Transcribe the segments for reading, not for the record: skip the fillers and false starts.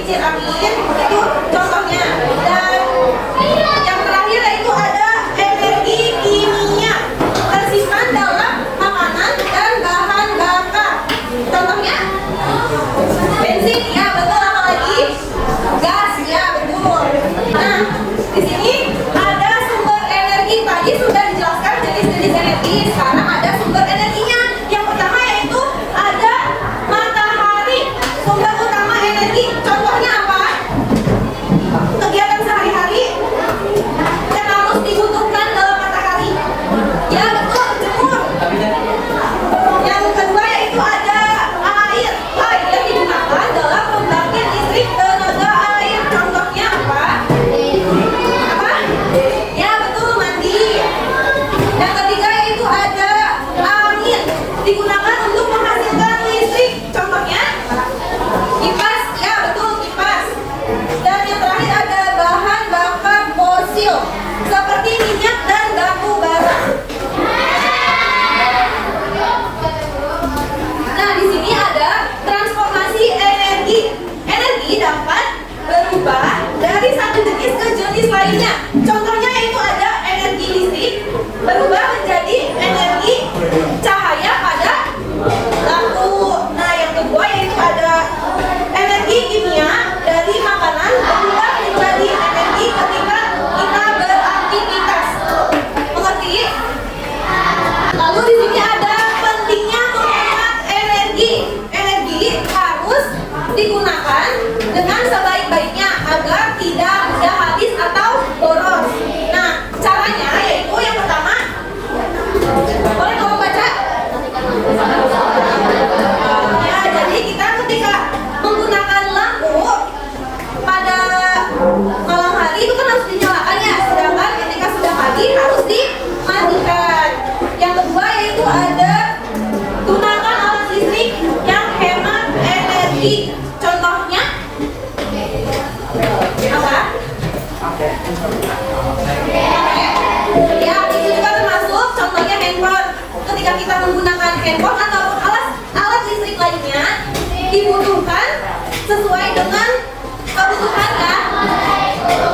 kincir angin itu contohnya. Dan yang terakhir yaitu ada energi kimia tersimpan dalam makanan dan bahan bakar. Contohnya bensin, ya betul. Apalagi gas, ya betul. Nah, di sini ada sumber energi. Tadi sudah dijelaskan jenis-jenis energi. Sekarang ada sumber energinya. Yang pertama yaitu ada matahari. Sumber utama energi. Contohnya apa? Kegiatan sehari-hari yang harus dibutuhkan dalam matahari. Ya betul, jemur. Yang kedua yaitu ada air. Air yang digunakan dalam pembangkit listrik tenaga air. Contohnya apa? Apa? Ya betul, mandi. Yang ketiga yaitu ada angin, digunakan untuk menghasilkan listrik. Contohnya kipas, ya betul, kipas. Dan yang terakhir ada bahan bakar fosil seperti minyak dan batu bara. Nah, di sini ada transformasi energi. Energi dapat berubah dari satu jenis ke jenis lainnya. Contohnya yaitu ada energi listrik berubah menjadi energi cahaya pada lampu. Nah, yang kedua yaitu ada energi kimia dari makanan berubah menjadi energi ketika kita beraktivitas. Mengerti? Lalu di sini ada pentingnya menghemat energi. Energi harus digunakan dengan sebaik-baiknya agar tidak mudah habis atau boros. Nah, caranya yaitu yang pertama, boleh kamu baca? Ya, jadi kita ketika menggunakan lampu pada malam hari itu kan harus dinyalakan ya, sedangkan ketika sudah pagi harus dimatikan. Yang kedua yaitu ada gunakan alat listrik yang hemat energi. Contohnya apa? Ya, itu juga termasuk contohnya handphone. Ketika kita menggunakan handphone ataupun alat listrik lainnya dibutuhkan sesuai dengan kebutuhan ya.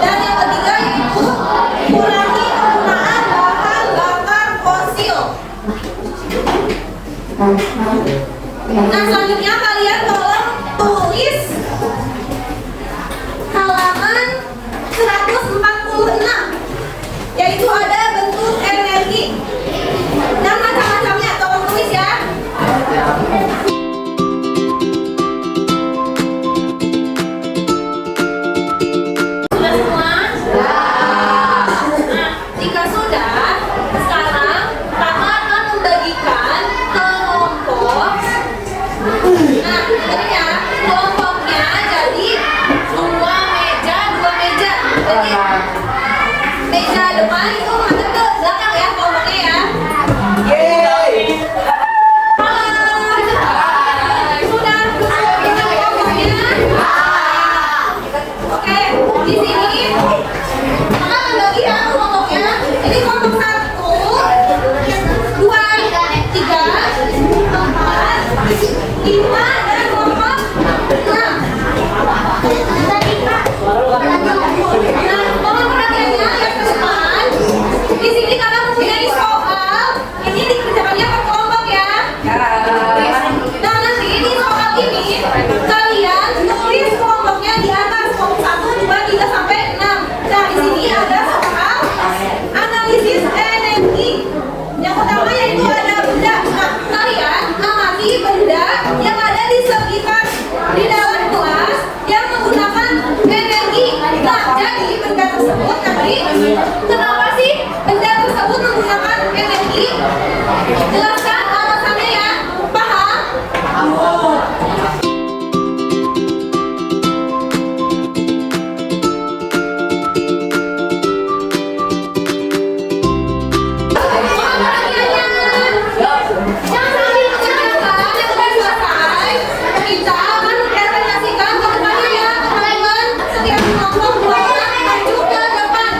Dan yang ketiga yaitu kurangi penggunaan bahan bakar fosil. Nah, selanjutnya kalian tolong tulis halaman 146, yaitu ada bentuk energi dan macam-macamnya. Tolong tulis ya. Sudah semua? Nah, jika sudah, sekarang kakak akan membagikan kelompok. Nah, ini ya, kelompoknya jadi dua meja. Jadi meja depan itu madep ke belakang ya kelompoknya ya. Sudah kita kelompoknya. Oke, di sini kakak membagi ya kelompoknya. Ini kelompok 1, 2, 3, 4, 5 dan kelompok 6. Nah, mohon perhatiannya yang ke depan. Di sini kakak mempunyai soal. Ini dikerjakannya per kelompok ya. Nah, nanti di soal ini kalian tulis kelompoknya di atas kelompok 1, 2, 3 sampai 6. Nah, di sini ada soal analisis energi. Yang pertama yaitu ada benda. Nah, kalian amati benda yang ada di sekitar di dalam kelas yang menggunakan energi. Nah, jadi benda tersebut nanti kenapa sih benda tersebut menggunakan energi? Jelaskan alasannya ya. Paham? Jangan sambil mengerjakan yang sudah selesai. Kita akan presentasikan ke depannya ya, teman-teman. Setiap kelompok maju ke depan.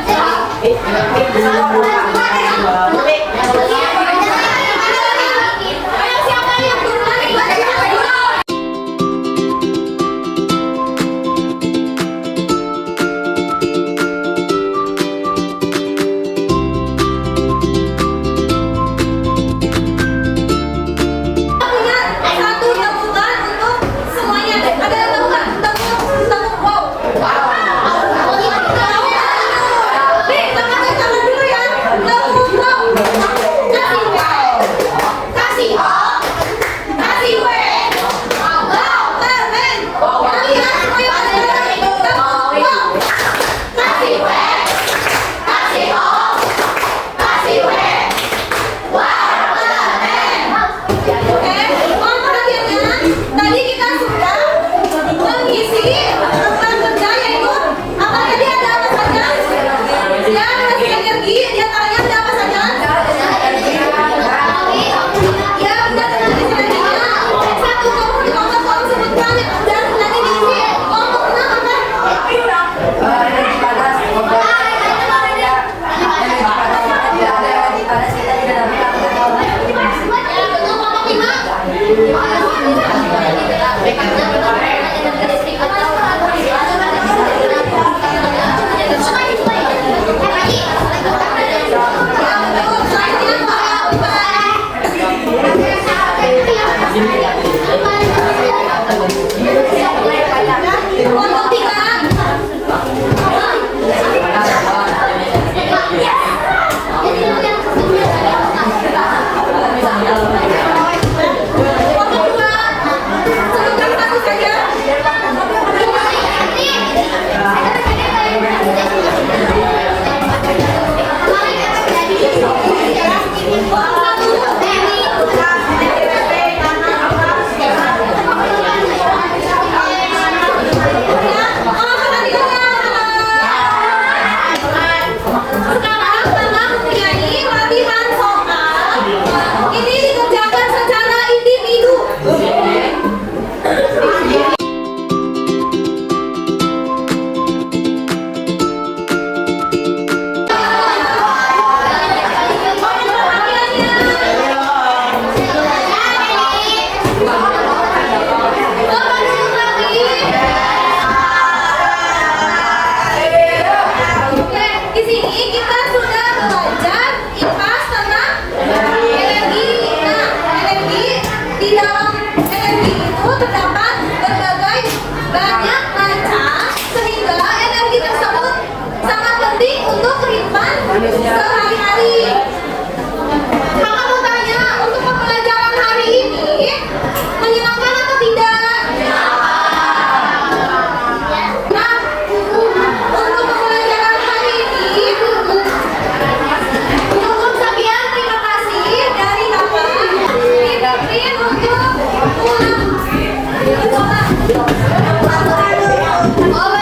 oleh